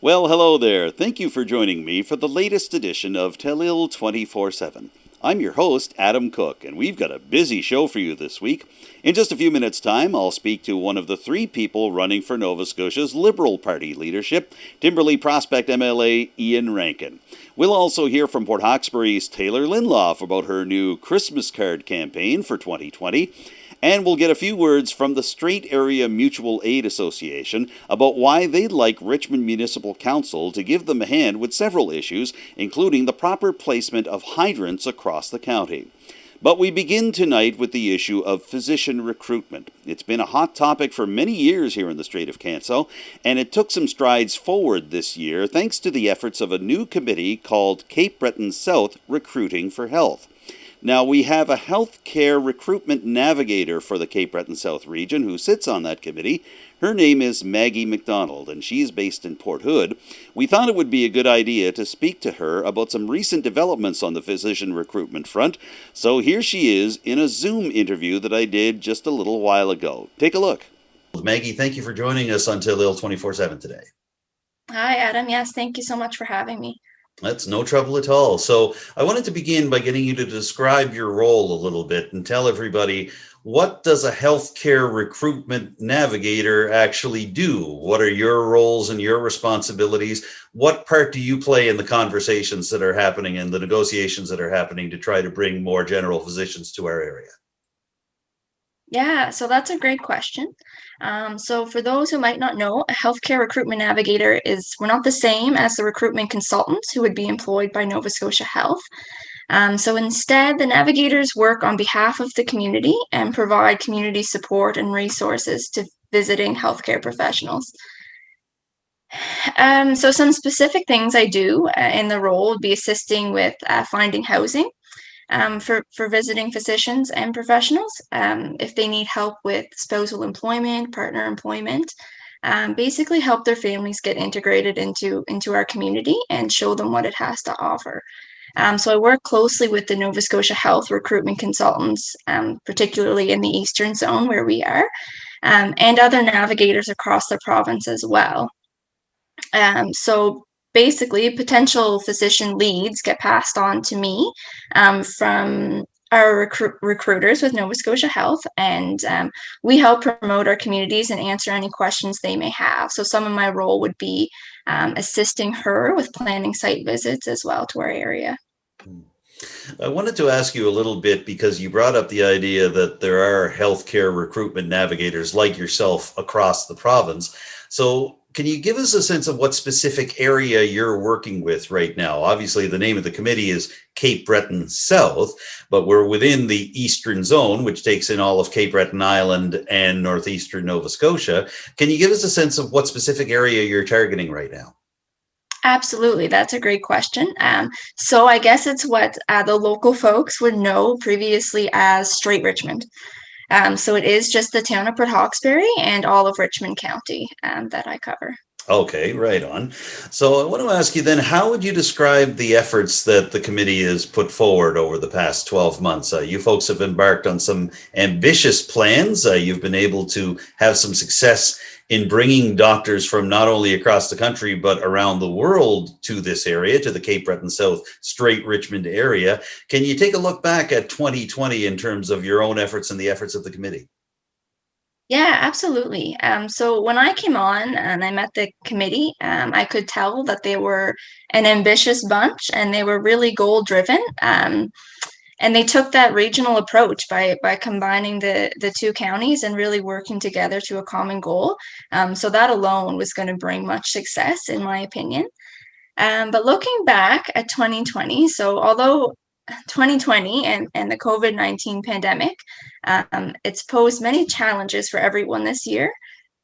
Well, hello there. Thank you for joining me for the latest edition of Telile 24/7. I'm your host, Adam Cooke, and we've got a busy show for you this week. In just a few minutes' time, I'll speak to one of the three people running for Nova Scotia's Liberal Party leadership, Timberlea Prospect MLA Iain Rankin. We'll also hear from Port Hawkesbury's Taylor Linloff about her new Christmas card campaign for 2020. And we'll get a few words from the Strait Area Mutual Aid Association about why they'd like Richmond Municipal Council to give them a hand with several issues, including the proper placement of hydrants across the county. But we begin tonight with the issue of physician recruitment. It's been a hot topic for many years here in the Strait of Canso, and it took some strides forward this year thanks to the efforts of a new committee called Cape Breton South Recruiting for Health. Now, we have a healthcare recruitment navigator for the Cape Breton South region who sits on that committee. Her name is Maggie MacDonald, and she's based in Port Hood. We thought it would be a good idea to speak to her about some recent developments on the physician recruitment front. So here she is in a Zoom interview that I did just a little while ago. Take a look. Maggie, thank you for joining us on Telile 24/7 today. Hi, Adam. Yes, thank you so much for having me. That's no trouble at all. So I wanted to begin by getting you to describe your role a little bit and tell everybody, what does a healthcare recruitment navigator actually do? What are your roles and your responsibilities? What part do you play in the conversations that are happening and the negotiations that are happening to try to bring more general physicians to our area? Yeah, so that's a great question. So for those who might not know, a healthcare recruitment navigator we're not the same as the recruitment consultants who would be employed by Nova Scotia Health. So instead, the navigators work on behalf of the community and provide community support and resources to visiting healthcare professionals. So some specific things I do in the role would be assisting with finding housing for visiting physicians and professionals. If they need help with spousal employment, partner employment, basically help their families get integrated into our community and show them what it has to offer. So I work closely with the Nova Scotia Health recruitment consultants, particularly in the Eastern Zone where we are, and other navigators across the province as well. So basically, potential physician leads get passed on to me from our recruiters with Nova Scotia Health, and we help promote our communities and answer any questions they may have. So some of my role would be assisting her with planning site visits as well to our area. I wanted to ask you a little bit because you brought up the idea that there are healthcare recruitment navigators like yourself across the province. So can you give us a sense of what specific area you're working with right now? Obviously, the name of the committee is Cape Breton South, but we're within the Eastern Zone, which takes in all of Cape Breton Island and northeastern Nova Scotia. Can you give us a sense of what specific area you're targeting right now? Absolutely, that's a great question. So I guess it's what the local folks would know previously as Strait Richmond. So it is just the town of Port Hawkesbury and all of Richmond County that I cover. Okay, right on. So I want to ask you then, how would you describe the efforts that the committee has put forward over the past 12 months? You folks have embarked on some ambitious plans. You've been able to have some success in bringing doctors from not only across the country, but around the world to this area, to the Cape Breton South, Strait Richmond area. Can you take a look back at 2020 in terms of your own efforts and the efforts of the committee? Yeah, absolutely. So when I came on and I met the committee, I could tell that they were an ambitious bunch and they were really goal driven. And they took that regional approach by combining the two counties and really working together to a common goal. So that alone was going to bring much success, in my opinion. But looking back at 2020, so although 2020 and the COVID-19 pandemic, it's posed many challenges for everyone this year,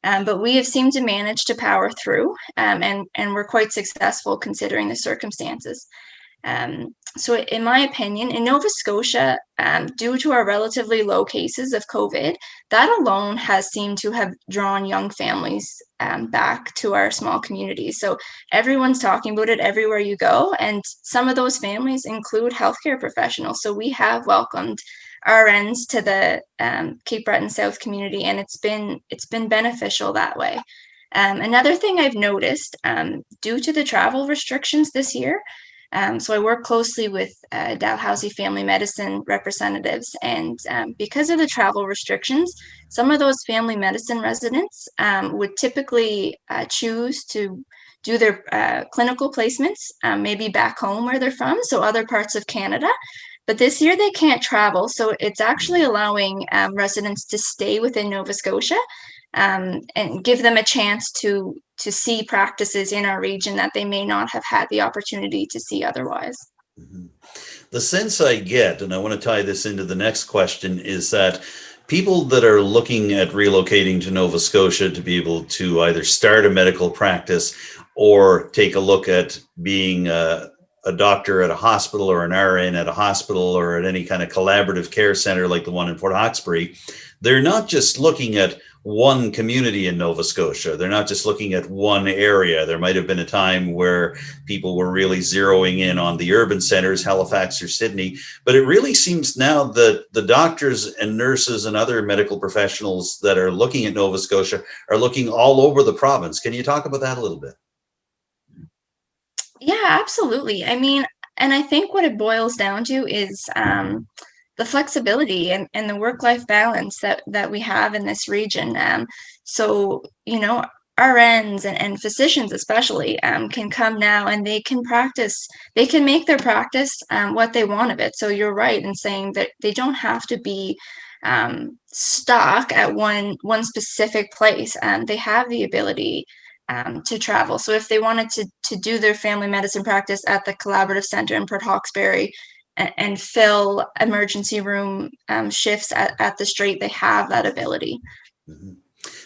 but we have seemed to manage to power through, and we're quite successful considering the circumstances. So in my opinion, in Nova Scotia, due to our relatively low cases of COVID, that alone has seemed to have drawn young families back to our small communities. So everyone's talking about it everywhere you go, and some of those families include healthcare professionals. So we have welcomed RNs to the Cape Breton South community, and it's been beneficial that way. Another thing I've noticed, due to the travel restrictions this year, so I work closely with Dalhousie family medicine representatives, and because of the travel restrictions, some of those family medicine residents would typically choose to do their clinical placements, maybe back home where they're from, so other parts of Canada. But this year they can't travel, so it's actually allowing residents to stay within Nova Scotia, and give them a chance to see practices in our region that they may not have had the opportunity to see otherwise. Mm-hmm. The sense I get, and I want to tie this into the next question, is that people that are looking at relocating to Nova Scotia to be able to either start a medical practice or take a look at being a doctor at a hospital or an RN at a hospital or at any kind of collaborative care center like the one in Port Hawkesbury, they're not just looking at one community in Nova Scotia. They're not just looking at one area. There might have been a time where people were really zeroing in on the urban centers, Halifax or Sydney, but it really seems now that the doctors and nurses and other medical professionals that are looking at Nova Scotia are looking all over the province. Can you talk about that a little bit? Yeah, absolutely. I mean, and I think what it boils down to is the flexibility and the work-life balance that we have in this region. So, RNs and physicians especially can come now and they can practice, they can make their practice what they want of it. So you're right in saying that they don't have to be stuck at one specific place. They have the ability to travel. So if they wanted to do their family medicine practice at the Collaborative Center in Port Hawkesbury and fill emergency room shifts at the Strait, they have that ability. Mm-hmm.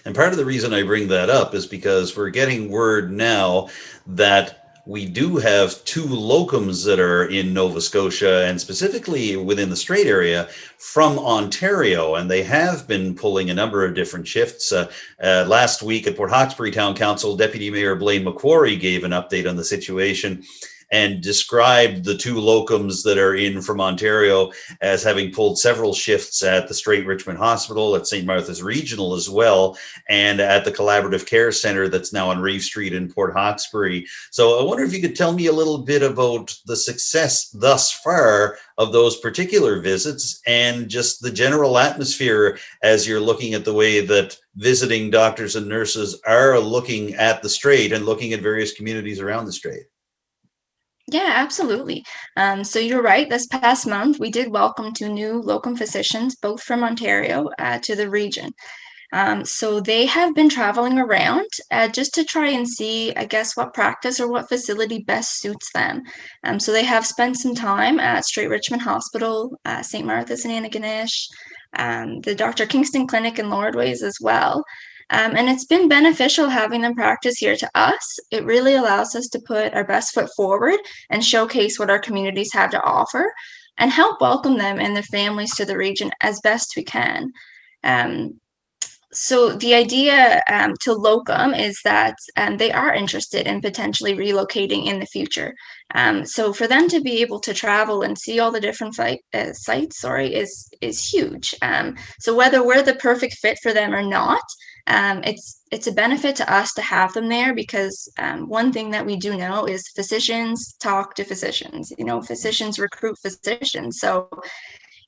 And part of the reason I bring that up is because we're getting word now that we do have two locums that are in Nova Scotia and specifically within the Strait area from Ontario, and they have been pulling a number of different shifts. Last week at Port Hawkesbury Town Council, Deputy Mayor Blaine Macquarie gave an update on the situation and described the two locums that are in from Ontario as having pulled several shifts at the Strait Richmond Hospital, at St. Martha's Regional as well, and at the Collaborative Care Center that's now on Reeve Street in Port Hawkesbury. So I wonder if you could tell me a little bit about the success thus far of those particular visits and just the general atmosphere as you're looking at the way that visiting doctors and nurses are looking at the Strait and looking at various communities around the Strait. Yeah, absolutely. So you're right. This past month, we did welcome two new locum physicians, both from Ontario, to the region. So they have been traveling around just to try and see, I guess, what practice or what facility best suits them. So they have spent some time at Strait Richmond Hospital, St. Martha's and Antigonish, the Dr. Kingston Clinic in Lordways as well. And it's been beneficial having them practice here to us. It really allows us to put our best foot forward and showcase what our communities have to offer and help welcome them and their families to the region as best we can. So the idea to locum is that they are interested in potentially relocating in the future. So for them to be able to travel and see all the different sites, is huge. So whether we're the perfect fit for them or not, it's a benefit to us to have them there because one thing that we do know is physicians talk to physicians. Physicians recruit physicians. So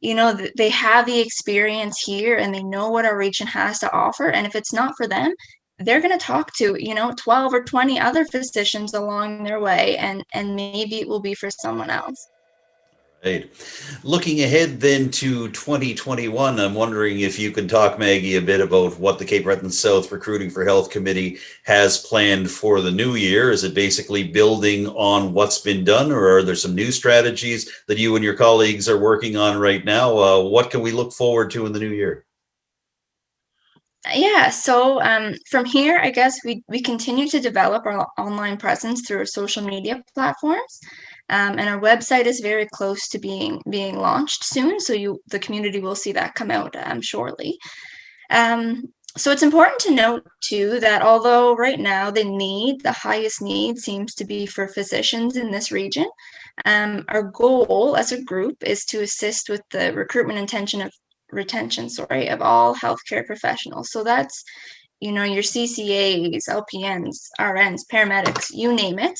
they have the experience here and they know what our region has to offer. And if it's not for them, they're going to talk to 12 or 20 other physicians along their way, and maybe it will be for someone else. Right. Looking ahead then to 2021, I'm wondering if you can talk, Maggie, a bit about what the Cape Breton South Recruiting for Health Committee has planned for the new year. Is it basically building on what's been done, or are there some new strategies that you and your colleagues are working on right now? What can we look forward to in the new year? Yeah, so from here, I guess we continue to develop our online presence through our social media platforms, and our website is very close to being launched soon. So the community will see that come out shortly. So it's important to note too that although right now the highest need seems to be for physicians in this region, our goal as a group is to assist with the recruitment retention of all healthcare professionals. So that's your CCAs, LPNs, RNs, paramedics, you name it.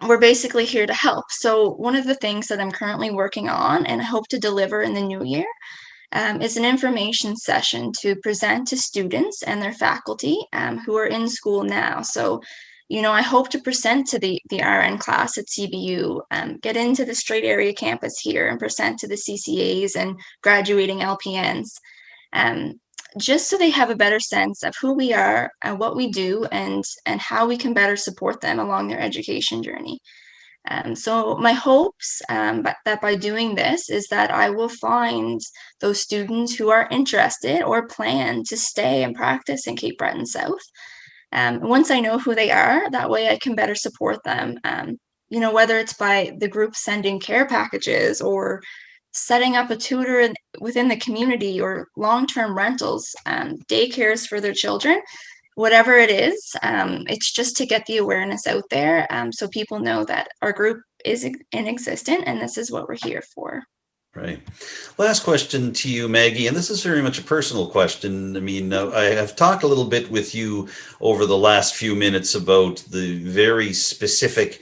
We're basically here to help. So one of the things that I'm currently working on and I hope to deliver in the new year is an information session to present to students and their faculty who are in school now. So, I hope to present to the RN class at CBU, get into the Strait area campus here and present to the CCAs and graduating LPNs, just so they have a better sense of who we are and what we do and how we can better support them along their education journey. So my hopes that by doing this is that I will find those students who are interested or plan to stay and practice in Cape Breton South. Once I know who they are, that way I can better support them. Whether it's by the group sending care packages or setting up a tutor within the community or long-term rentals, daycares for their children. Whatever it is, it's just to get the awareness out there so people know that our group is in existence and this is what we're here for. Right. Last question to you, Maggie, and this is very much a personal question. I mean, I have talked a little bit with you over the last few minutes about the very specific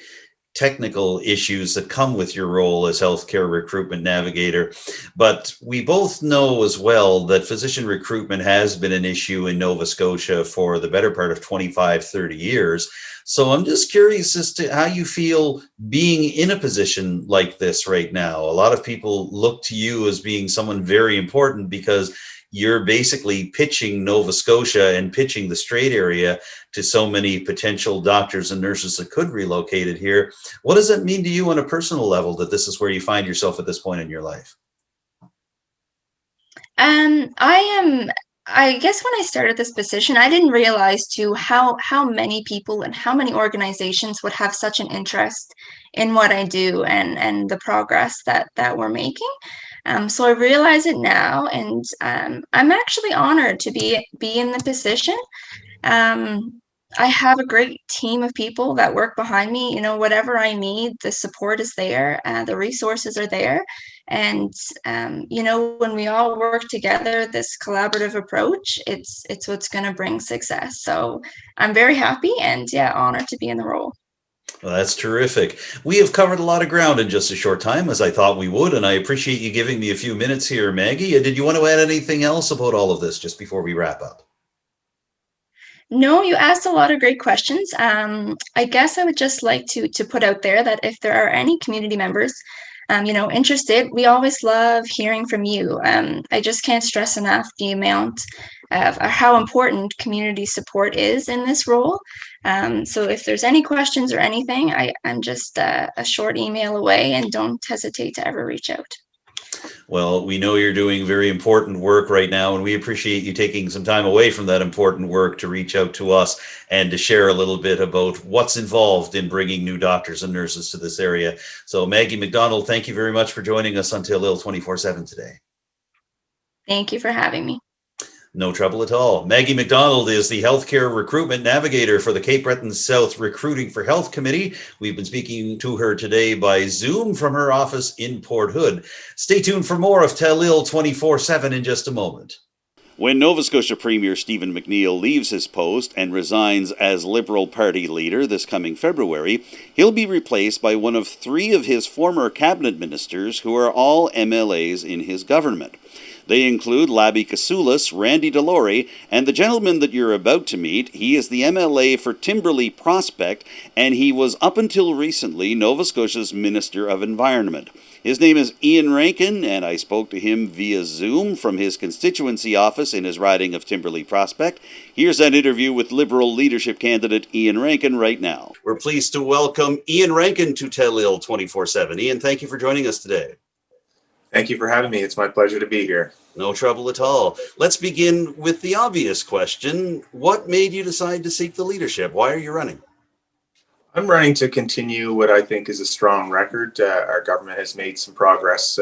technical issues that come with your role as healthcare recruitment navigator. But we both know as well that physician recruitment has been an issue in Nova Scotia for the better part of 25, 30 years. So I'm just curious as to how you feel being in a position like this right now. A lot of people look to you as being someone very important because you're basically pitching Nova Scotia and pitching the Strait area to so many potential doctors and nurses that could relocate it here. What does that mean to you on a personal level that this is where you find yourself at this point in your life? I guess when I started this position, I didn't realize too how many people and how many organizations would have such an interest in what I do and the progress that we're making. So I realize it now, and I'm actually honored to be in the position. I have a great team of people that work behind me. Whatever I need, the support is there, the resources are there, and when we all work together, this collaborative approach, it's what's going to bring success. So I'm very happy and honored to be in the role. Well, that's terrific. We have covered a lot of ground in just a short time, as I thought we would, and I appreciate you giving me a few minutes here, Maggie. Did you want to add anything else about all of this just before we wrap up? No, you asked a lot of great questions. I guess I would just like to put out there that if there are any community members, interested, we always love hearing from you. I just can't stress enough the amount of how important community support is in this role. So if there's any questions or anything, I'm just a short email away, and don't hesitate to ever reach out. Well, we know you're doing very important work right now, and we appreciate you taking some time away from that important work to reach out to us and to share a little bit about what's involved in bringing new doctors and nurses to this area. So Maggie MacDonald, thank you very much for joining us on Telile 24/7 today. Thank you for having me. No trouble at all. Maggie MacDonald is the Healthcare Recruitment Navigator for the Cape Breton South Recruiting for Health Committee. We've been speaking to her today by Zoom from her office in Port Hood. Stay tuned for more of Telile 24/7 in just a moment. When Nova Scotia Premier Stephen McNeil leaves his post and resigns as Liberal Party leader this coming February, he'll be replaced by one of three of his former cabinet ministers who are all MLAs in his government. They include Labby Casoulas, Randy Delorey, and the gentleman that you're about to meet. He is the MLA for Timberley Prospect, and he was up until recently Nova Scotia's Minister of Environment. His name is Iain Rankin, and I spoke to him via Zoom from his constituency office in his riding of Timberley Prospect. Here's that interview with Liberal leadership candidate Iain Rankin right now. We're pleased to welcome Iain Rankin to Telile 24/7. Iain, thank you for joining us today. Thank you for having me. It's my pleasure to be here. No trouble at all. Let's begin with the obvious question. What made you decide to seek the leadership? Why are you running? I'm running to continue what I think is a strong record. Our government has made some progress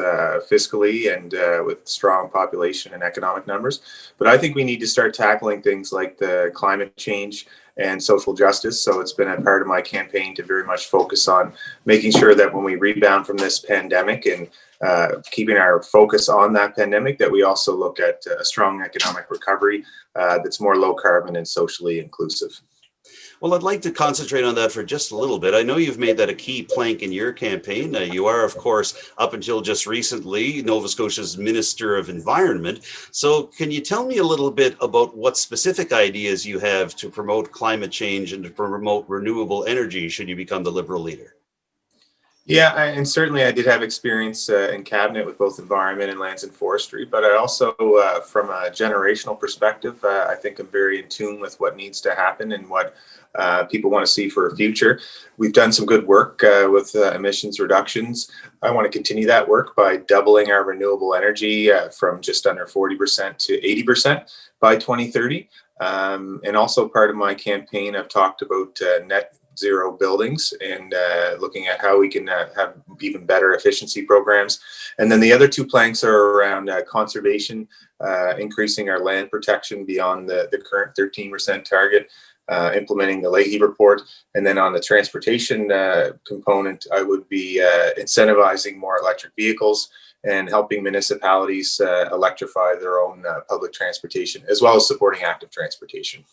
fiscally and with strong population and economic numbers. But I think we need to start tackling things like the climate change and social justice. So it's been a part of my campaign to very much focus on making sure that when we rebound from this pandemic and keeping our focus on that pandemic, that we also look at a strong economic recovery that's more low carbon and socially inclusive. Well, I'd like to concentrate on that for just a little bit. I know you've made that a key plank in your campaign. You are, of course, up until just recently, Nova Scotia's Minister of Environment. So can you tell me a little bit about what specific ideas you have to promote climate change and to promote renewable energy should you become the Liberal leader? Yeah, and certainly I did have experience in cabinet with both environment and lands and forestry, but I also, from a generational perspective, I think I'm very in tune with what needs to happen and what people want to see for a future. We've done some good work with emissions reductions. I want to continue that work by doubling our renewable energy from just under 40% to 80% by 2030. And also part of my campaign, I've talked about net zero buildings and looking at how we can have even better efficiency programs. And then the other two planks are around conservation, increasing our land protection beyond the current 13% target, implementing the Leahy report. And then on the transportation component, I would be incentivizing more electric vehicles and helping municipalities electrify their own public transportation, as well as supporting active transportation.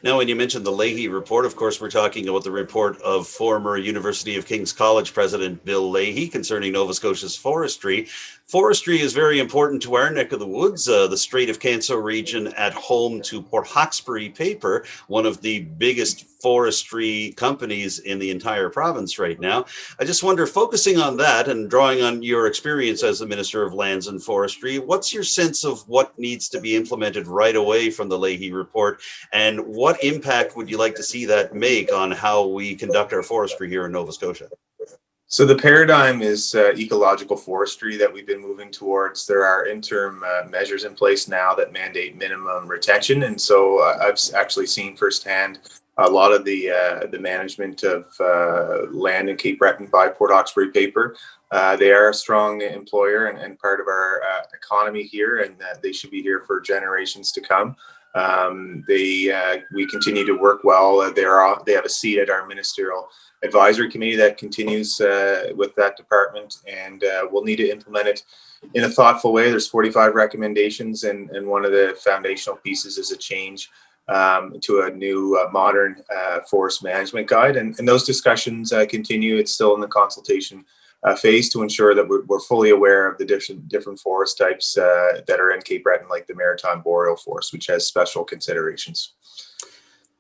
Now, when you mentioned the Leahy report, of course, we're talking about the report of former University of King's College President Bill Leahy concerning Nova Scotia's forestry. Forestry is very important to our neck of the woods, the Strait of Canso region at home to Port Hawkesbury Paper, one of the biggest forestry companies in the entire province right now. I just wonder, focusing on that and drawing on your experience as the Minister of Lands and Forestry, what's your sense of what needs to be implemented right away from the Leahy report, and what impact would you like to see that make on how we conduct our forestry here in Nova Scotia? So the paradigm is ecological forestry that we've been moving towards. There are interim measures in place now that mandate minimum retention. And so I've actually seen firsthand a lot of the management of land in Cape Breton by Port Hawkesbury Paper. They are a strong employer and part of our economy here, and they should be here for generations to come. We continue to work well. They have a seat at our ministerial advisory committee that continues with that department, and we'll need to implement it in a thoughtful way. There's 45 recommendations, and one of the foundational pieces is a change to a new modern forest management guide, and those discussions continue. It's still in the consultation phase to ensure that we're fully aware of the different forest types that are in Cape Breton, like the maritime boreal forest, which has special considerations.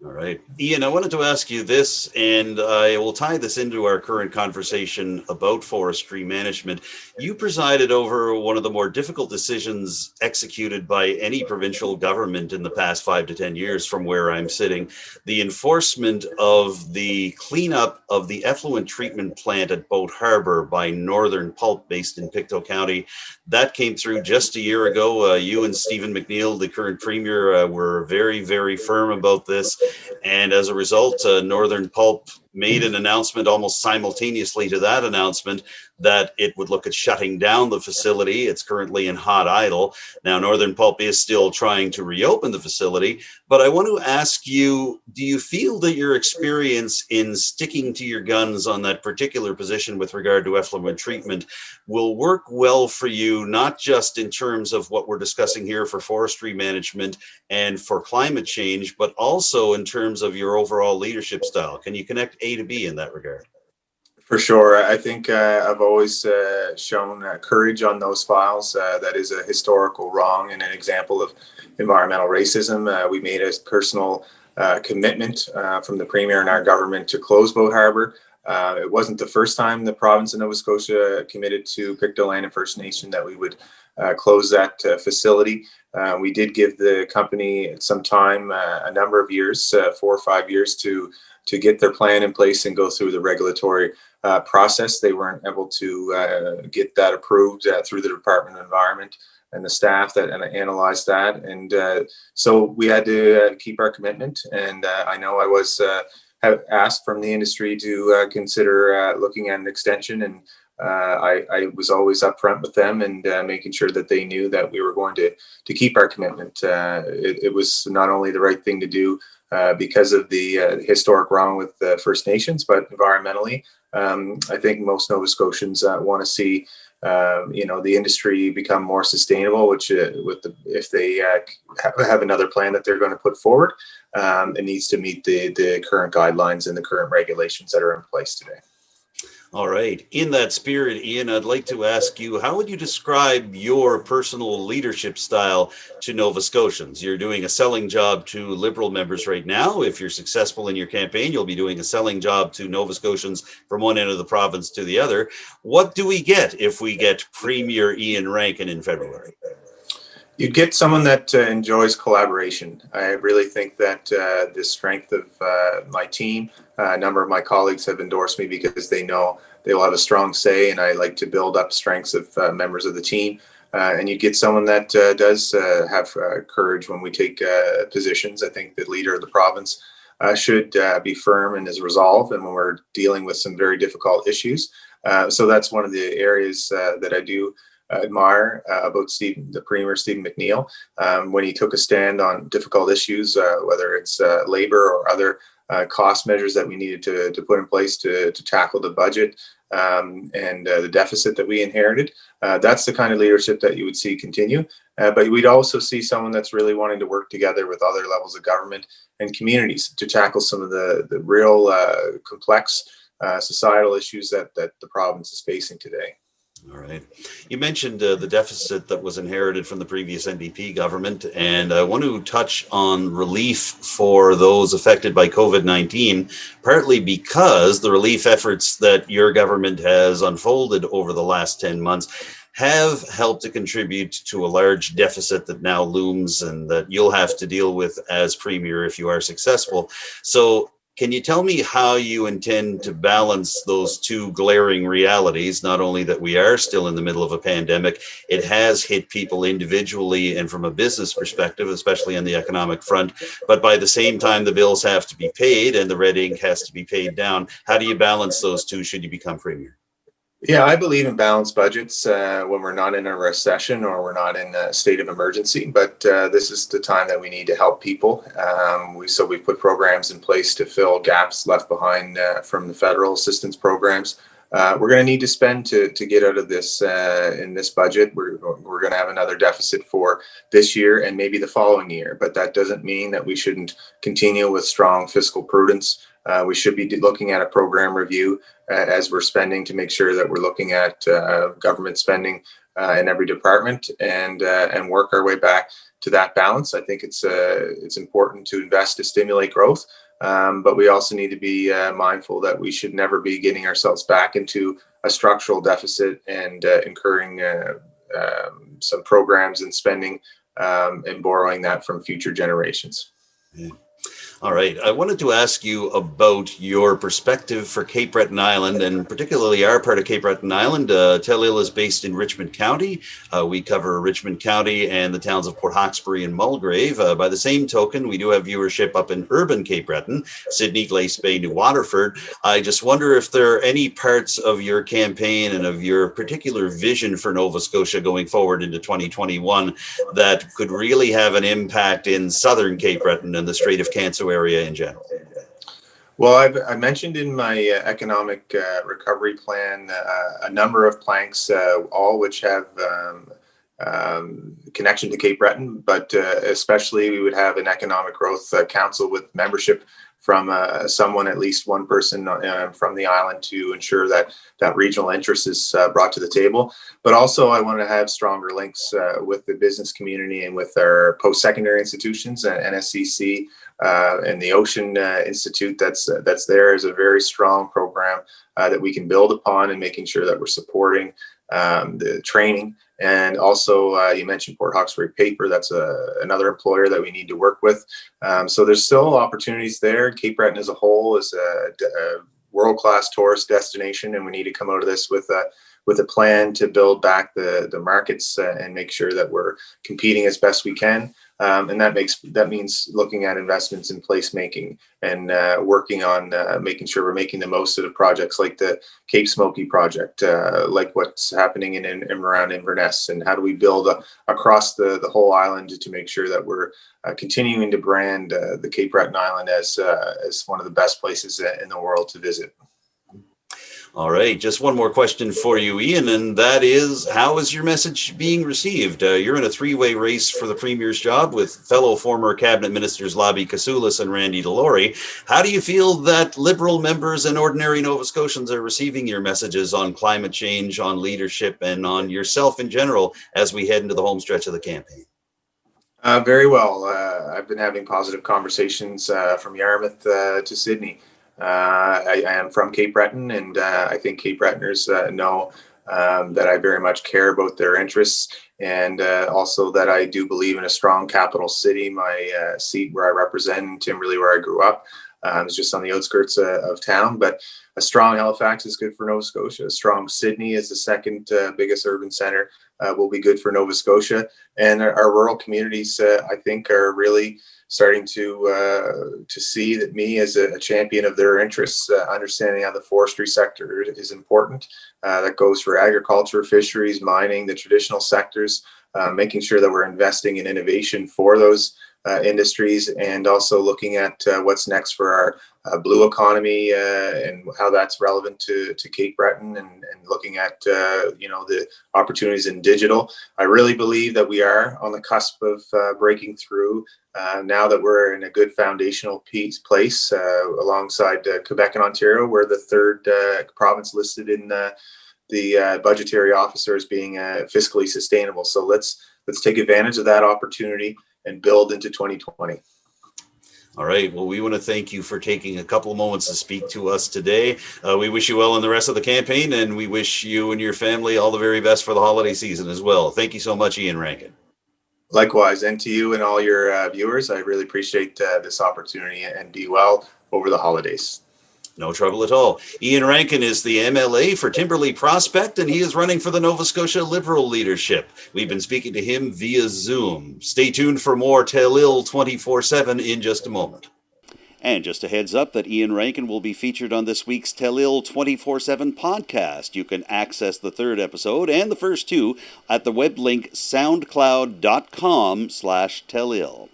All right. Iain, I wanted to ask you this, and I will tie this into our current conversation about forestry management. You presided over one of the more difficult decisions executed by any provincial government in the past 5 to 10 years from where I'm sitting, the enforcement of the cleanup of the effluent treatment plant at Boat Harbour by Northern Pulp based in Pictou County. That came through just a year ago. You and Stephen McNeill, the current premier, were very, very firm about this. And as a result, Northern Pulp made an announcement almost simultaneously to that announcement that it would look at shutting down the facility. It's currently in hot idle. Now, Northern Pulp is still trying to reopen the facility, but I want to ask you, do you feel that your experience in sticking to your guns on that particular position with regard to effluent treatment will work well for you, not just in terms of what we're discussing here for forestry management and for climate change, but also in terms of your overall leadership style? Can you connect A to B in that regard? For sure. I think I've always shown courage on those files. That is a historical wrong and an example of environmental racism. We made a personal commitment from the Premier and our government to close Boat Harbour. It wasn't the first time the province of Nova Scotia committed to Pictou Land and First Nation that we would close that facility. We did give the company some time, a number of years, 4 or 5 years, to get their plan in place and go through the regulatory process. They weren't able to get that approved through the Department of Environment and the staff that analyzed that. And so we had to keep our commitment. And I know I was have asked from the industry to consider looking at an extension. And I was always upfront with them and making sure that they knew that we were going to keep our commitment. It was not only the right thing to do because of the historic wrong with the First Nations, but environmentally, I think most Nova Scotians want to see the industry become more sustainable, which if they have another plan that they're going to put forward, it needs to meet the current guidelines and the current regulations that are in place today. All right. In that spirit, Iain, I'd like to ask you, how would you describe your personal leadership style to Nova Scotians? You're doing a selling job to Liberal members right now. If you're successful in your campaign, you'll be doing a selling job to Nova Scotians from one end of the province to the other. What do we get if we get Premier Iain Rankin in February? You get someone that enjoys collaboration. I really think that the strength of my team, a number of my colleagues have endorsed me because they know they will have a strong say, and I like to build up strengths of members of the team. And you get someone that does have courage when we take positions. I think the leader of the province should be firm in his resolve, and when we're dealing with some very difficult issues. So that's one of the areas that I do admire about the Premier Stephen McNeil, when he took a stand on difficult issues, whether it's labor or other cost measures that we needed to put in place to tackle the budget and the deficit that we inherited. That's the kind of leadership that you would see continue. But we'd also see someone that's really wanting to work together with other levels of government and communities to tackle some of the real complex societal issues that the province is facing today. All right. You mentioned the deficit that was inherited from the previous NDP government, and I want to touch on relief for those affected by COVID-19, partly because the relief efforts that your government has unfolded over the last 10 months have helped to contribute to a large deficit that now looms and that you'll have to deal with as Premier if you are successful. So can you tell me how you intend to balance those two glaring realities? Not only that we are still in the middle of a pandemic, it has hit people individually and from a business perspective, especially on the economic front, but by the same time, the bills have to be paid and the red ink has to be paid down. How do you balance those two should you become Premier? Yeah, I believe in balanced budgets when we're not in a recession or we're not in a state of emergency. But this is the time that we need to help people. So we've put programs in place to fill gaps left behind from the federal assistance programs. We're going to need to spend to get out of this in this budget. We're going to have another deficit for this year and maybe the following year. But that doesn't mean that we shouldn't continue with strong fiscal prudence. We should be looking at a program review as we're spending to make sure that we're looking at government spending in every department and work our way back to that balance. I think it's important to invest to stimulate growth, but we also need to be mindful that we should never be getting ourselves back into a structural deficit and incurring some programs and spending and borrowing that from future generations. Yeah. All right. I wanted to ask you about your perspective for Cape Breton Island, and particularly our part of Cape Breton Island. Telile is based in Richmond County. We cover Richmond County and the towns of Port Hawkesbury and Mulgrave. By the same token, we do have viewership up in urban Cape Breton, Sydney, Glace Bay, New Waterford. I just wonder if there are any parts of your campaign and of your particular vision for Nova Scotia going forward into 2021 that could really have an impact in southern Cape Breton and the Strait of Canso area in general. Well, I mentioned in my economic recovery plan a number of planks, all which have connection to Cape Breton, but especially we would have an economic growth council with membership from at least one person from the island to ensure that regional interest is brought to the table. But also I want to have stronger links with the business community and with our post-secondary institutions, NSCC, and the Ocean Institute that's there is a very strong program that we can build upon, and making sure that we're supporting the training. And also you mentioned Port Hawkesbury Paper. That's another employer that we need to work with. So there's still opportunities there. Cape Breton as a whole is a world-class tourist destination, and we need to come out of this with a plan to build back the markets and make sure that we're competing as best we can. And that means looking at investments in placemaking and working on making sure we're making the most of the projects like the Cape Smoky project, like what's happening in and around Inverness, and how do we build across the whole island to make sure that we're continuing to brand the Cape Breton Island as one of the best places in the world to visit. All right, just one more question for you, Iain, and that is, how is your message being received? You're in a three-way race for the Premier's job with fellow former Cabinet Ministers Labi Casoulis and Randy DeLaurie. How do you feel that Liberal members and ordinary Nova Scotians are receiving your messages on climate change, on leadership, and on yourself in general as we head into the home stretch of the campaign? Very well. I've been having positive conversations from Yarmouth to Sydney. I am from Cape Breton, and I think Cape Bretoners know that I very much care about their interests, and also that I do believe in a strong capital city. My seat where I represent, Timberley, where I grew up, is just on the outskirts of town, but a strong Halifax is good for Nova Scotia. A strong Sydney is the second biggest urban center will be good for Nova Scotia. And our rural communities, I think, are really starting to see that me as a champion of their interests, understanding how the forestry sector is important. That goes for agriculture, fisheries, mining, the traditional sectors, making sure that we're investing in innovation for those industries, and also looking at what's next for our blue economy and how that's relevant to Cape Breton, and looking at the opportunities in digital. I really believe that we are on the cusp of breaking through now that we're in a good foundational place alongside Quebec and Ontario. We're the third province listed in the budgetary officer as being fiscally sustainable. So let's take advantage of that opportunity and build into 2020. All right. Well, we want to thank you for taking a couple of moments to speak to us today. We wish you well in the rest of the campaign, and we wish you and your family all the very best for the holiday season as well. Thank you so much, Iain Rankin. Likewise, and to you and all your viewers, I really appreciate this opportunity, and be well over the holidays. No trouble at all. Iain Rankin is the MLA for Timberley Prospect, and he is running for the Nova Scotia Liberal leadership. We've been speaking to him via Zoom. Stay tuned for more Telile 24/7 in just a moment. And just a heads up that Iain Rankin will be featured on this week's Telile 24/7 podcast. You can access the third episode and the first two at the web link soundcloud.com/Telile.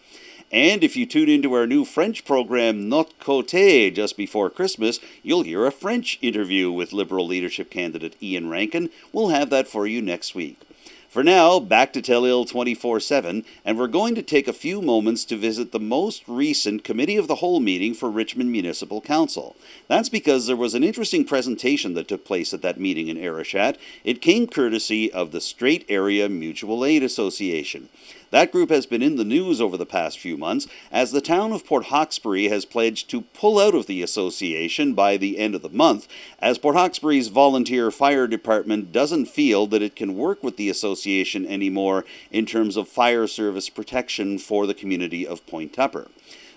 And if you tune into our new French program, Notre Côté, just before Christmas, you'll hear a French interview with Liberal leadership candidate Iain Rankin. We'll have that for you next week. For now, back to Telile 24/7, and we're going to take a few moments to visit the most recent Committee of the Whole meeting for Richmond Municipal Council. That's because there was an interesting presentation that took place at that meeting in Arichat. It came courtesy of the Strait Area Mutual Aid Association. That group has been in the news over the past few months as the town of Port Hawkesbury has pledged to pull out of the association by the end of the month, as Port Hawkesbury's volunteer fire department doesn't feel that it can work with the association anymore in terms of fire service protection for the community of Point Tupper.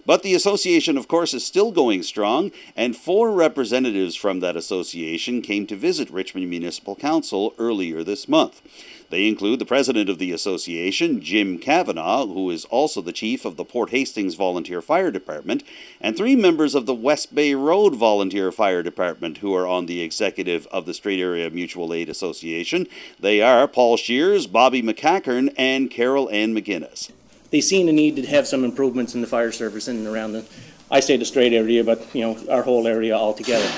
But the association, of course, is still going strong, and 4 representatives from that association came to visit Richmond Municipal Council earlier this month. They include the president of the association, Jim Kavanagh, who is also the chief of the Port Hastings Volunteer Fire Department, and 3 members of the West Bay Road Volunteer Fire Department who are on the executive of the Strait Area Mutual Aid Association. They are Paul Shears, Bobby McCackern, and Carol Ann McGuinness. They seen the need to have some improvements in the fire service in and around I say the Strait area, but our whole area altogether.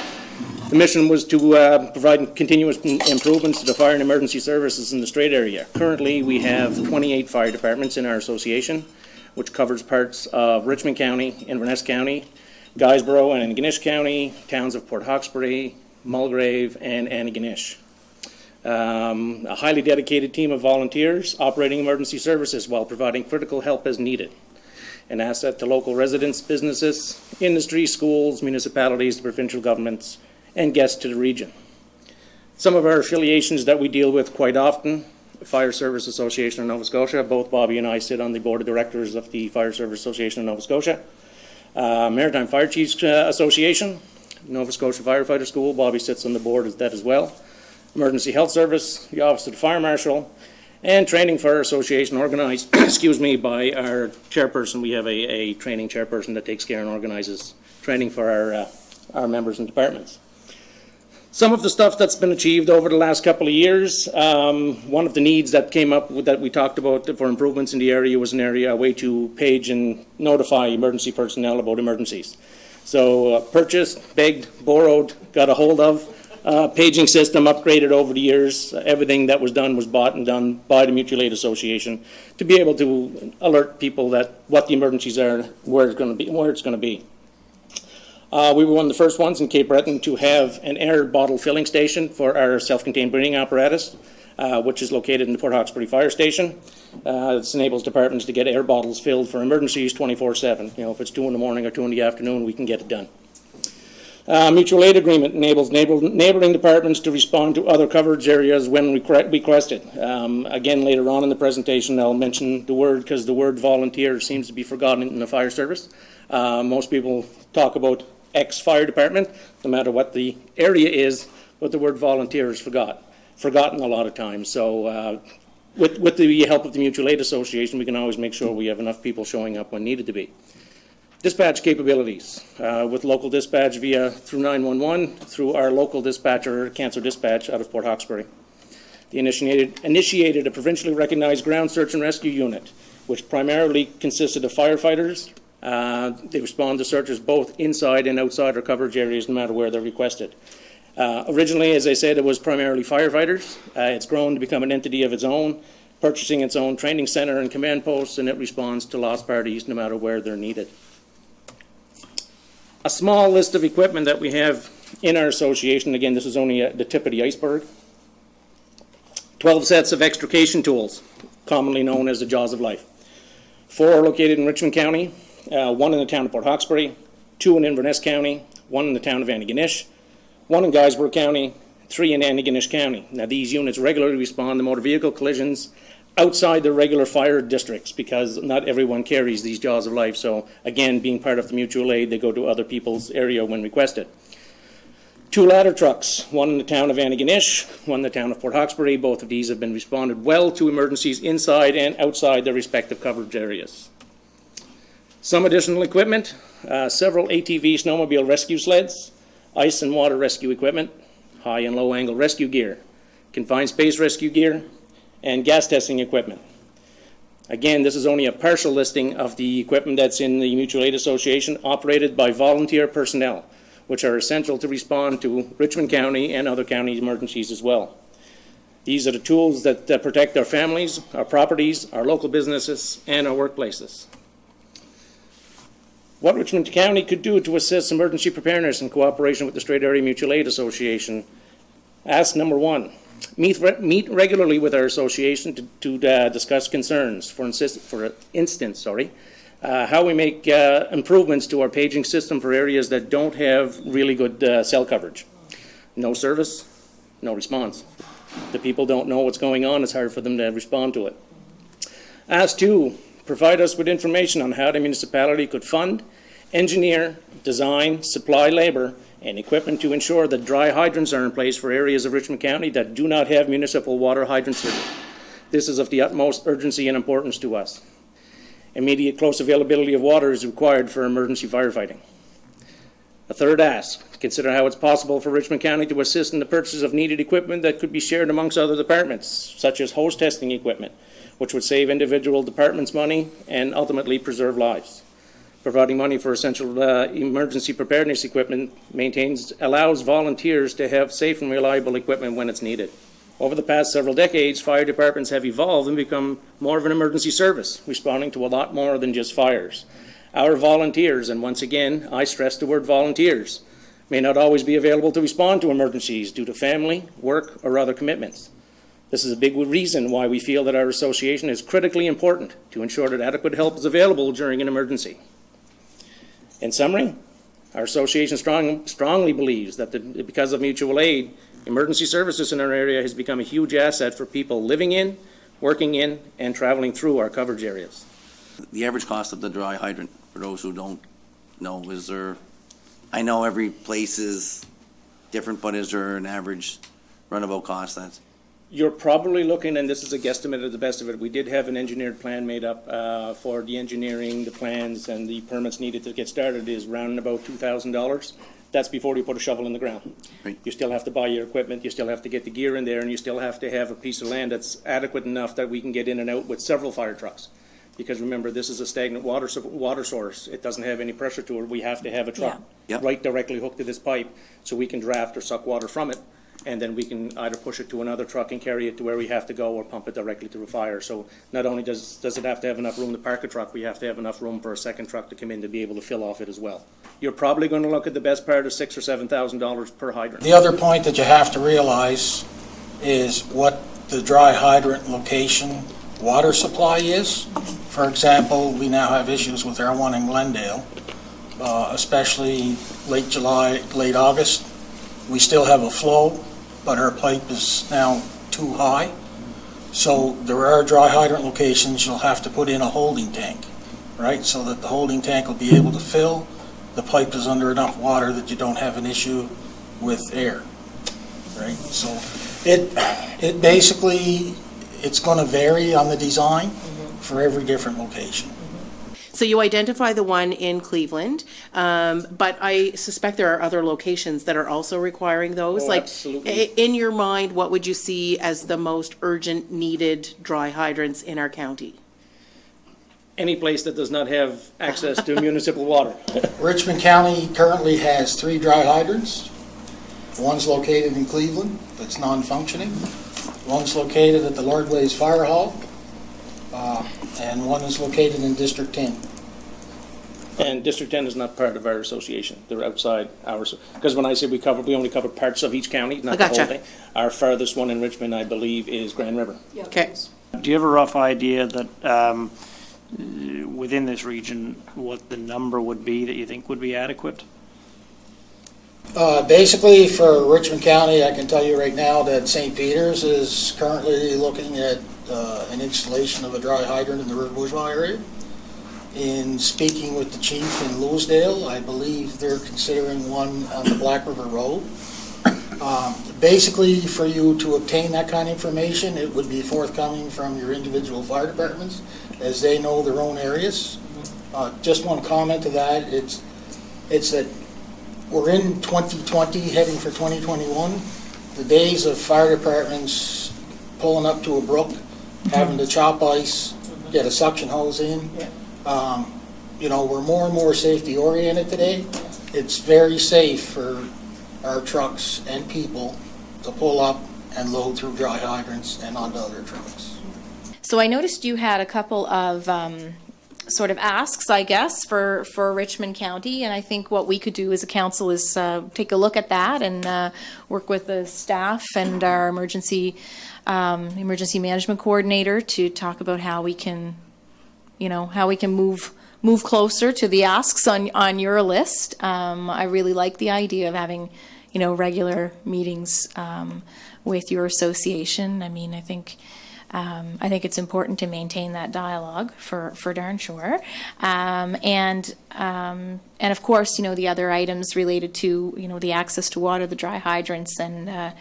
The mission was to provide continuous improvements to the fire and emergency services in the Strait area. Currently, we have 28 fire departments in our association, which covers parts of Richmond County, Inverness County, Guysborough and Antigonish County, towns of Port Hawkesbury, Mulgrave, and Antigonish. A highly dedicated team of volunteers operating emergency services while providing critical help as needed. An asset to local residents, businesses, industry, schools, municipalities, provincial governments, and guests to the region. Some of our affiliations that we deal with quite often: Fire Service Association of Nova Scotia. Both Bobby and I sit on the board of directors of the Fire Service Association of Nova Scotia. Maritime Fire Chiefs Association, Nova Scotia Firefighter School. Bobby sits on the board of that as well. Emergency Health Service, the Office of the Fire Marshal, and Training Fire Association organized, by our chairperson. We have a training chairperson that takes care and organizes training for our members and departments. Some of the stuff that's been achieved over the last couple of years, one of the needs that came up that we talked about for improvements in the area was a way to page and notify emergency personnel about emergencies. So purchased, begged, borrowed, got a hold of Paging system upgraded over the years. Everything that was done was bought and done by the Mutual Aid Association to be able to alert people that what the emergencies are, where it's going to be. We were one of the first ones in Cape Breton to have an air bottle filling station for our self-contained breathing apparatus, which is located in the Port Hawkesbury Fire Station. This enables departments to get air bottles filled for emergencies 24/7. You know, if it's 2 in the morning or 2 in the afternoon, we can get it done. Mutual aid agreement enables neighbouring departments to respond to other coverage areas when requested. Again, later on in the presentation, I'll mention the word, because the word volunteer seems to be forgotten in the fire service. Most people talk about ex-fire department, no matter what the area is, but the word volunteer is forgotten a lot of times. So with the help of the Mutual Aid Association, we can always make sure we have enough people showing up when needed to be. Dispatch capabilities with local dispatch through 911, through our local dispatcher, Cancer Dispatch, out of Port Hawkesbury. The initiated a provincially recognized ground search and rescue unit, which primarily consisted of firefighters. They respond to searches both inside and outside our coverage areas, no matter where they're requested. Originally, as I said, it was primarily firefighters. It's grown to become an entity of its own, purchasing its own training center and command posts, and it responds to lost parties no matter where they're needed. A small list of equipment that we have in our association. Again, this is only the tip of the iceberg. 12 sets of extrication tools, commonly known as the jaws of life. 4 are located in Richmond County, 1 in the town of Port Hawkesbury, 2 in Inverness County, 1 in the town of Antigonish, 1 in Guysborough County, 3 in Antigonish County. Now, these units regularly respond to motor vehicle collisions outside the regular fire districts, because not everyone carries these jaws of life. So again, being part of the mutual aid, they go to other people's area when requested. 2 ladder trucks, 1 in the town of Antigonish, 1 in the town of Port Hawkesbury. Both of these have been responded well to emergencies inside and outside their respective coverage areas. Some additional equipment, several ATV snowmobile rescue sleds, ice and water rescue equipment, high and low angle rescue gear, confined space rescue gear, and gas testing equipment. Again, this is only a partial listing of the equipment that's in the Mutual Aid Association, operated by volunteer personnel, which are essential to respond to Richmond County and other county emergencies as well. These are the tools that protect our families, our properties, our local businesses, and our workplaces. What Richmond County could do to assist emergency preparedness in cooperation with the Strait Area Mutual Aid Association. Ask number 1. Meet regularly with our association to discuss concerns. For instance, how we make improvements to our paging system for areas that don't have really good cell coverage. No service, no response. The people don't know what's going on. It's hard for them to respond to it. Ask 2, provide us with information on how the municipality could fund, engineer, design, supply labor, and equipment to ensure that dry hydrants are in place for areas of Richmond County that do not have municipal water hydrant service. This is of the utmost urgency and importance to us. Immediate close availability of water is required for emergency firefighting. A third ask, consider how it's possible for Richmond County to assist in the purchase of needed equipment that could be shared amongst other departments, such as hose testing equipment, which would save individual departments money and ultimately preserve lives. Providing money for essential emergency preparedness equipment allows volunteers to have safe and reliable equipment when it's needed. Over the past several decades, fire departments have evolved and become more of an emergency service, responding to a lot more than just fires. Our volunteers, and once again, I stress the word volunteers, may not always be available to respond to emergencies due to family, work, or other commitments. This is a big reason why we feel that our association is critically important to ensure that adequate help is available during an emergency. In summary, our association strongly believes that because of mutual aid, emergency services in our area has become a huge asset for people living in, working in, and traveling through our coverage areas. The average cost of the dry hydrant, for those who don't know, is there, I know every place is different, but is there an average runabout cost that's? You're probably looking, and this is a guesstimate of the best of it, we did have an engineered plan made up for the engineering, the plans, and the permits needed to get started is around about $2,000. That's before you put a shovel in the ground. Right. You still have to buy your equipment, you still have to get the gear in there, and you still have to have a piece of land that's adequate enough that we can get in and out with several fire trucks. Because remember, this is a stagnant water source. It doesn't have any pressure to it. We have to have a truck right directly hooked to this pipe so we can draft or suck water from it and then we can either push it to another truck and carry it to where we have to go, or pump it directly to a fire. So not only does it have to have enough room to park a truck, we have to have enough room for a second truck to come in to be able to fill off it as well. You're probably going to look at the best part of $6,000 or $7,000 per hydrant. The other point that you have to realize is what the dry hydrant location water supply is. For example, we now have issues with our one in Glendale, especially late July, late August. We still have a flow, but our pipe is now too high. So there are dry hydrant locations you'll have to put in a holding tank, right? So that the holding tank will be able to fill. The pipe is under enough water that you don't have an issue with air, right? So it basically, it's going to vary on the design for every different location. So you identify the one in Cleveland, but I suspect there are other locations that are also requiring those. Oh, absolutely. In your mind, what would you see as the most urgent needed dry hydrants in our county? Any place that does not have access to municipal water. Richmond County currently has 3 dry hydrants. One's located in Cleveland that's non-functioning. One's located at the Lordways Fire Hall, and one is located in District 10. And District 10 is not part of our association. They're outside ours. Because when I say we only cover parts of each county, not the whole thing. Our farthest one in Richmond, I believe, is Grand River. Okay. Do you have a rough idea that within this region, what the number would be that you think would be adequate? Basically, for Richmond County, I can tell you right now that St. Peter's is currently looking at an installation of a dry hydrant in the River Bourgeois area. In speaking with the chief in Louisdale, I believe they're considering one on the Black River Road. Basically, for you to obtain that kind of information, it would be forthcoming from your individual fire departments, as they know their own areas. Just one comment to that, it's that we're in 2020, heading for 2021. The days of fire departments pulling up to a brook, having to chop ice, get a suction hose in. We're more and more safety oriented today. It's very safe for our trucks and people to pull up and load through dry hydrants and onto other trucks. So I noticed you had a couple of sort of asks, I guess, for Richmond County, and I think what we could do as a council is take a look at that and work with the staff and our emergency management coordinator to talk about how we can, move closer to the asks on your list. I really like the idea of having, regular meetings with your association. I mean, I think it's important to maintain that dialogue for darn sure. And of course, the other items related to, the access to water, the dry hydrants, and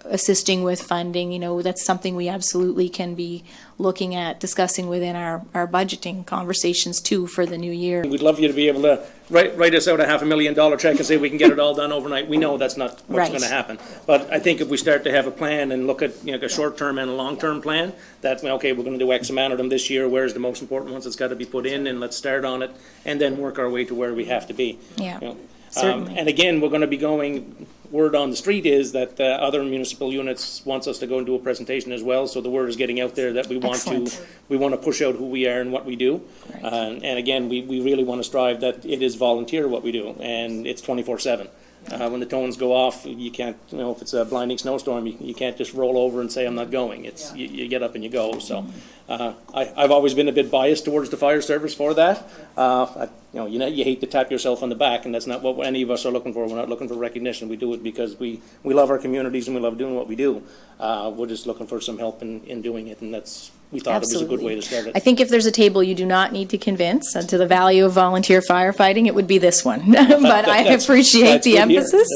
assisting with funding, that's something we absolutely can be looking at discussing within our budgeting conversations too for the new year. We'd love you to be able to write us out a $500,000 check and say we can get it all done overnight. We know that's not what's going to happen. But I think if we start to have a plan and look at a short-term and a long-term plan, that, okay, we're going to do X amount of them this year, where's the most important ones that's got to be put in, and let's start on it, and then work our way to where we have to be. Yeah, certainly. And again, we're going to be going, word on the street is that other municipal units wants us to go and do a presentation as well, so the word is getting out there that we want to push out who we are and what we do. Right. And again, we really want to strive that it is volunteer what we do, and it's 24/7. When the tones go off, you can't, if it's a blinding snowstorm, you can't just roll over and say, I'm not going. It's you get up and you go. So I've always been a bit biased towards the fire service for that. You hate to tap yourself on the back, and that's not what any of us are looking for. We're not looking for recognition. We do it because we love our communities and we love doing what we do. We're just looking for some help in doing it, and we thought Absolutely. It was a good way to start it. I think if there's a table you do not need to convince to the value of volunteer firefighting, it would be this one. But I appreciate the emphasis.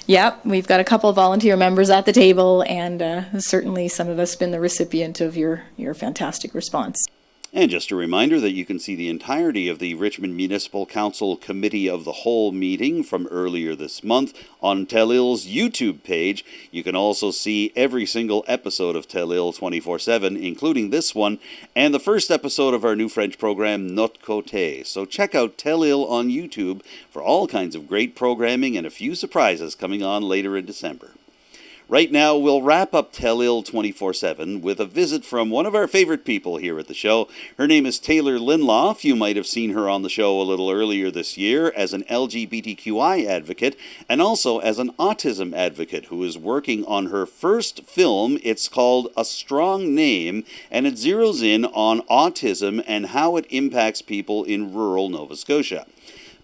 Yep, we've got a couple of volunteer members at the table, and certainly some of us been the recipient of your fantastic response. And just a reminder that you can see the entirety of the Richmond Municipal Council Committee of the Whole meeting from earlier this month on Telile's YouTube page. You can also see every single episode of Telile 24/7, including this one, and the first episode of our new French program, Notre Côté. So check out Telile on YouTube for all kinds of great programming and a few surprises coming on later in December. Right now, we'll wrap up Telile 24/7 with a visit from one of our favorite people here at the show. Her name is Taylor Linloff. You might have seen her on the show a little earlier this year as an LGBTQI advocate and also as an autism advocate who is working on her first film. It's called A Strong Name, and it zeroes in on autism and how it impacts people in rural Nova Scotia.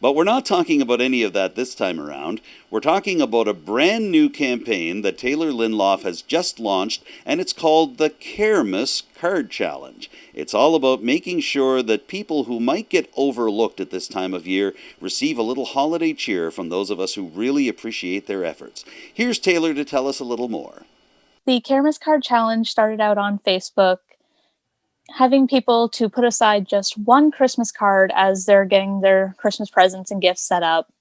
But we're not talking about any of that this time around. We're talking about a brand new campaign that Taylor Linloff has just launched, and it's called the Kermas Card Challenge. It's all about making sure that people who might get overlooked at this time of year receive a little holiday cheer from those of us who really appreciate their efforts. Here's Taylor to tell us a little more. The Kermas Card Challenge started out on Facebook, having people to put aside just one Christmas card as they're getting their Christmas presents and gifts set up.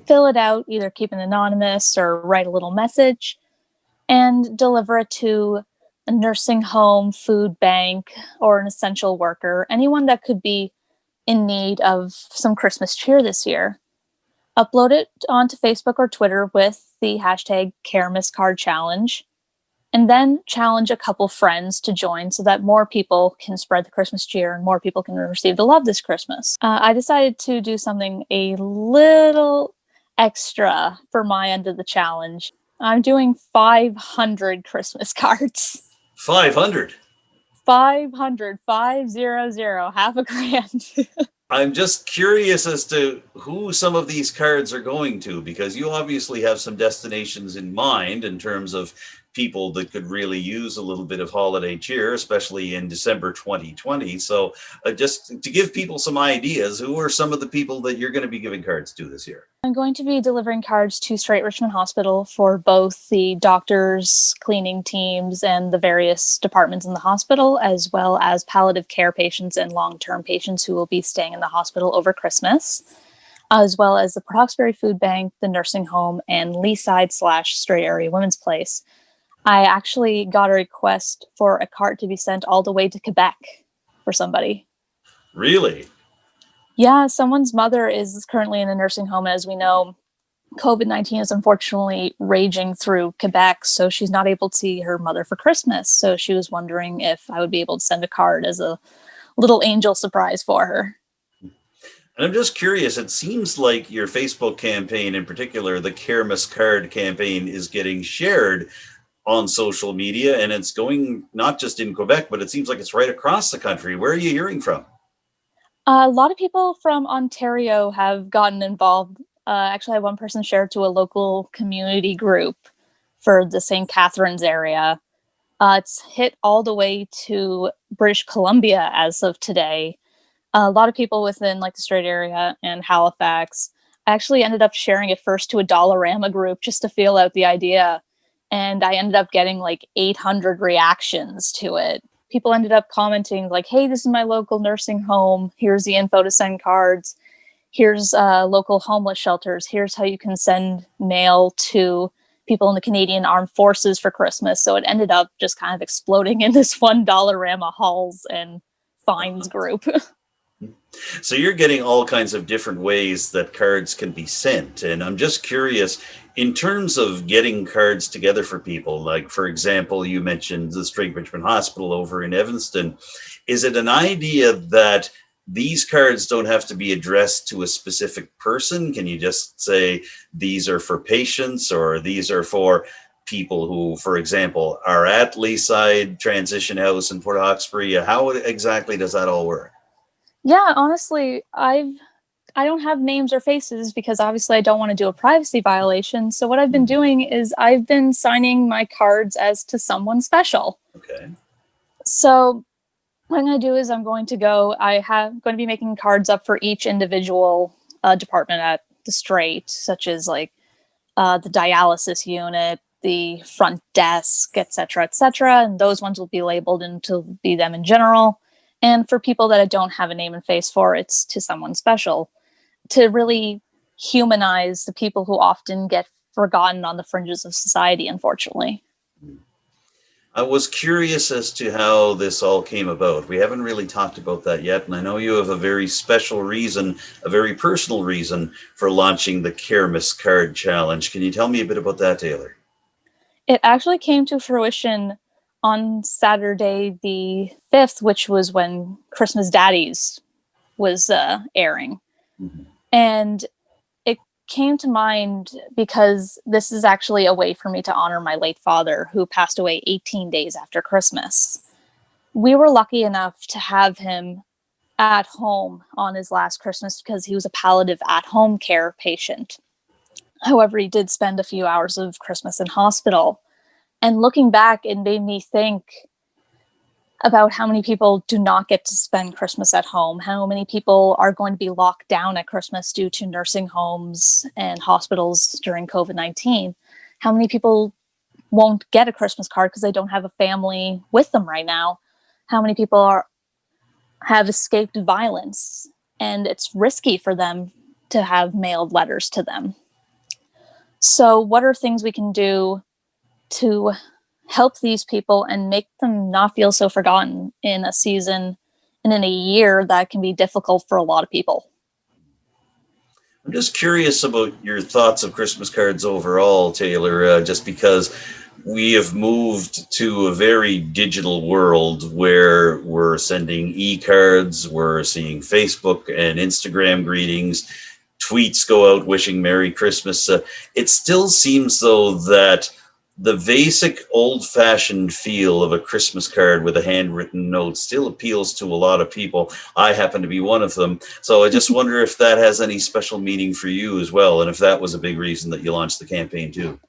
Fill it out, either keep it anonymous or write a little message, and deliver it to a nursing home, food bank, or an essential worker, anyone that could be in need of some Christmas cheer this year. Upload it onto Facebook or Twitter with the hashtag Kermas Card Challenge, and then challenge a couple friends to join so that more people can spread the Christmas cheer and more people can receive the love this Christmas. I decided to do something a little extra for my end of the challenge. I'm doing 500 Christmas cards. 500? 500, 500, half a grand. I'm just curious as to who some of these cards are going to, because you obviously have some destinations in mind in terms of people that could really use a little bit of holiday cheer, especially in December 2020. So just to give people some ideas, who are some of the people that you're going to be giving cards to this year? I'm going to be delivering cards to Strait Richmond Hospital for both the doctors, cleaning teams, and the various departments in the hospital, as well as palliative care patients and long-term patients who will be staying in the hospital over Christmas, as well as the Port Hawkesbury Food Bank, the nursing home, and Leaside/Strait Area Women's Place. I actually got a request for a card to be sent all the way to Quebec for somebody. Really? Yeah, someone's mother is currently in a nursing home. As we know, COVID-19 is unfortunately raging through Quebec, so she's not able to see her mother for Christmas. So she was wondering if I would be able to send a card as a little angel surprise for her. And I'm just curious, it seems like your Facebook campaign, in particular, the Kermas Card campaign, is getting shared on social media, and it's going not just in Quebec, but it seems like it's right across the country. Where are you hearing from? A lot of people from Ontario have gotten involved. Actually, I had one person share to a local community group for the St. Catharines area. It's hit all the way to British Columbia as of today. A lot of people within like the Strait area and Halifax. I actually ended up sharing it first to a Dollarama group just to feel out the idea. And I ended up getting like 800 reactions to it. People ended up commenting like, hey, this is my local nursing home. Here's the info to send cards. Here's local homeless shelters. Here's how you can send mail to people in the Canadian Armed Forces for Christmas. So it ended up just kind of exploding in this one Dollarama hauls and finds group. So you're getting all kinds of different ways that cards can be sent. And I'm just curious, in terms of getting cards together for people, like, for example, you mentioned the Strait Richmond Hospital over in Evanston. Is it an idea that these cards don't have to be addressed to a specific person? Can you just say these are for patients, or these are for people who, for example, are at Leaside Transition House in Port Hawkesbury? How exactly does that all work? Yeah, honestly, I don't have names or faces because obviously I don't want to do a privacy violation. So what I've been doing is I've been signing my cards as to someone special. Okay. So what I'm going to do is I'm going to going to be making cards up for each individual department at the Strait, such as like the dialysis unit, the front desk, etc., etc. And those ones will be labeled and to be them in general. And for people that I don't have a name and face for, it's to someone special, to really humanize the people who often get forgotten on the fringes of society, unfortunately. I was curious as to how this all came about. We haven't really talked about that yet, and I know you have a very special reason, a very personal reason for launching the Kermis Card Challenge. Can you tell me a bit about that, Taylor? It actually came to fruition on Saturday the 5th, which was when Christmas Daddies was airing. Mm-hmm. And it came to mind because this is actually a way for me to honor my late father, who passed away 18 days after Christmas. We were lucky enough to have him at home on his last Christmas because he was a palliative at-home care patient. However, he did spend a few hours of Christmas in hospital. And looking back, it made me think about how many people do not get to spend Christmas at home, how many people are going to be locked down at Christmas due to nursing homes and hospitals during COVID-19, how many people won't get a Christmas card because they don't have a family with them right now, how many people have escaped violence, and it's risky for them to have mailed letters to them. So what are things we can do to help these people and make them not feel so forgotten in a season and in a year that can be difficult for a lot of people? I'm just curious about your thoughts of Christmas cards overall, Taylor, just because we have moved to a very digital world where we're sending e-cards, we're seeing Facebook and Instagram greetings, tweets go out wishing Merry Christmas. It still seems, though, that the basic old-fashioned feel of a Christmas card with a handwritten note still appeals to a lot of people. I happen to be one of them. So I just wonder if that has any special meaning for you as well, and if that was a big reason that you launched the campaign too.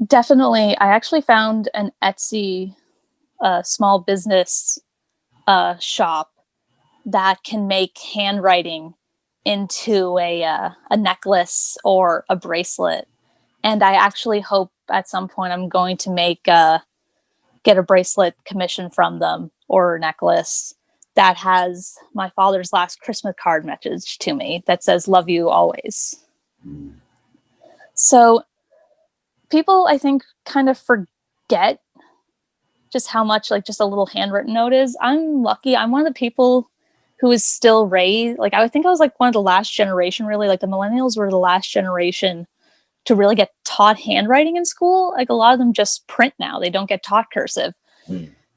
Definitely. I actually found an Etsy small business shop that can make handwriting into a necklace or a bracelet. And I actually hope at some point I'm going to get a bracelet commission from them or a necklace that has my father's last Christmas card message to me that says, "Love you always." So people, I think, kind of forget just how much like just a little handwritten note is. I'm lucky. I'm one of the people who is still raised. Like, I think I was like one of the last generation, really. Like, the millennials were the last generation to really get taught handwriting in school. Like, a lot of them just print now. They don't get taught cursive.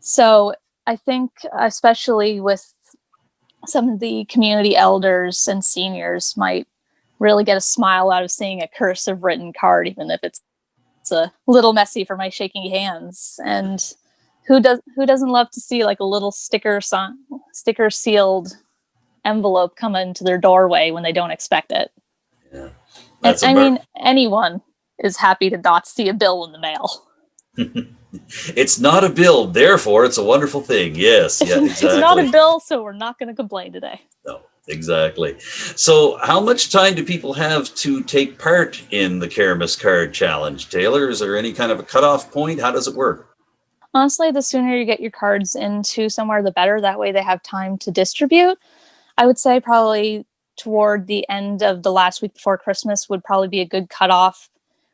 So I think, especially with some of the community elders and seniors, might really get a smile out of seeing a cursive written card, even if it's a little messy for my shaking hands. And who doesn't love to see like a little sticker sealed envelope come into their doorway when they don't expect it? Yeah. And I mean, anyone is happy to not see a bill in the mail. It's not a bill, therefore it's a wonderful thing. Yes, yeah, exactly. It's not a bill, so we're not going to complain today. No, exactly. So how much time do people have to take part in the Kermis Card Challenge? Taylor, is there any kind of a cutoff point? How does it work? Honestly, the sooner you get your cards into somewhere, the better. That way they have time to distribute. I would say probably toward the end of the last week before Christmas would probably be a good cutoff.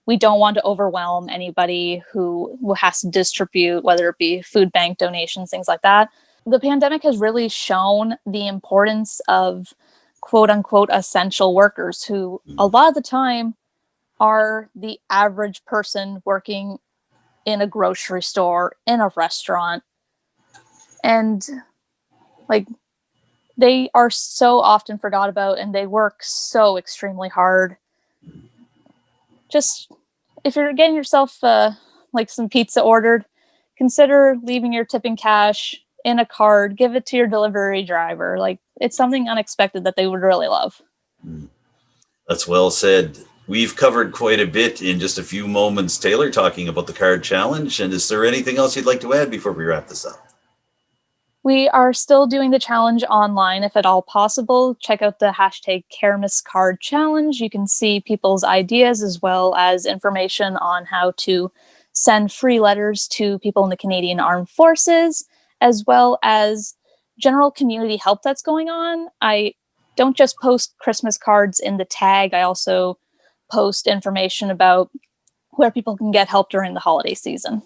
We don't want to overwhelm anybody who has to distribute, whether it be food bank donations, things like that. The pandemic has really shown the importance of quote unquote essential workers, who a lot of the time are the average person working in a grocery store, in a restaurant. And like, they are so often forgot about, and they work so extremely hard. Just, if you're getting yourself like some pizza ordered, consider leaving your tip in cash in a card, give it to your delivery driver. Like, it's something unexpected that they would really love. That's well said. We've covered quite a bit in just a few moments, Taylor, talking about the card challenge. And is there anything else you'd like to add before we wrap this up? We are still doing the challenge online, if at all possible. Check out the hashtag Kermis Card Challenge. You can see people's ideas as well as information on how to send free letters to people in the Canadian Armed Forces, as well as general community help that's going on. I don't just post Christmas cards in the tag. I also post information about where people can get help during the holiday season.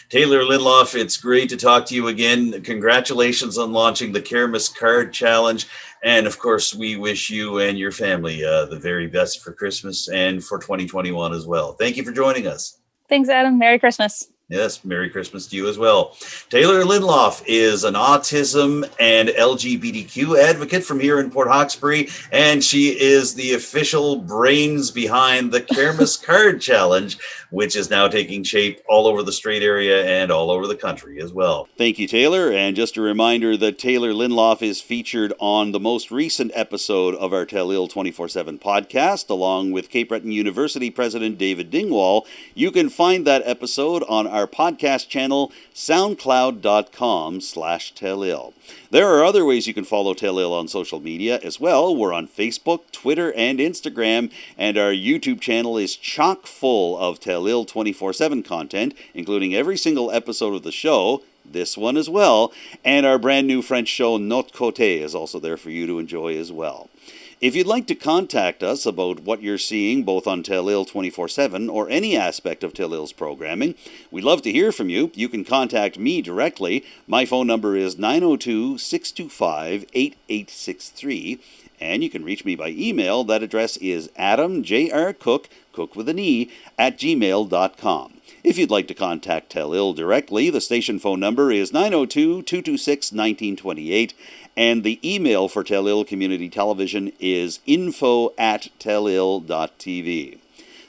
Taylor Linloff, it's great to talk to you again. Congratulations on launching the Christmas Card Challenge. And of course, we wish you and your family the very best for Christmas and for 2021 as well. Thank you for joining us. Thanks, Adam. Merry Christmas. Yes, Merry Christmas to you as well. Taylor Linloff is an autism and LGBTQ advocate from here in Port Hawkesbury, and she is the official brains behind the Christmas Card Challenge, which is now taking shape all over the Strait area and all over the country as well. Thank you, Taylor. And just a reminder that Taylor Linloff is featured on the most recent episode of our Telile 24/7 podcast, along with Cape Breton University President David Dingwall. You can find that episode on our podcast channel, soundcloud.com/Telile. There are other ways you can follow Telile on social media as well. We're on Facebook, Twitter, and Instagram, and our YouTube channel is chock full of Telile 24/7 content, including every single episode of the show, this one as well, and our brand new French show, Notre Côté, is also there for you to enjoy as well. If you'd like to contact us about what you're seeing both on Telile 24/7 or any aspect of Telile's programming, we'd love to hear from you. You can contact me directly. My phone number is 902-625-8863, and you can reach me by email. That address is adamjrcook, cook with an E, @gmail.com. If you'd like to contact Telile directly, the station phone number is 902-226-1928, and the email for Telile Community Television is info@telile.tv.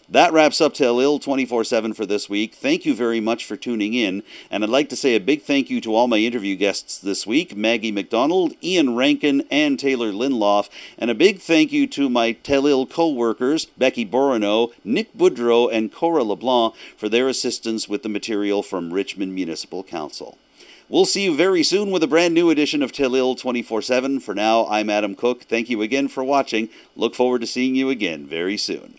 That wraps up Telile 24/7 for this week. Thank you very much for tuning in, and I'd like to say a big thank you to all my interview guests this week, Maggie MacDonald, Iain Rankin, and Taylor Linloff, and a big thank you to my Telile co-workers, Becky Boroneau, Nick Boudreau, and Cora LeBlanc, for their assistance with the material from Richmond Municipal Council. We'll see you very soon with a brand new edition of Telile 24/7. For now, I'm Adam Cooke. Thank you again for watching. Look forward to seeing you again very soon.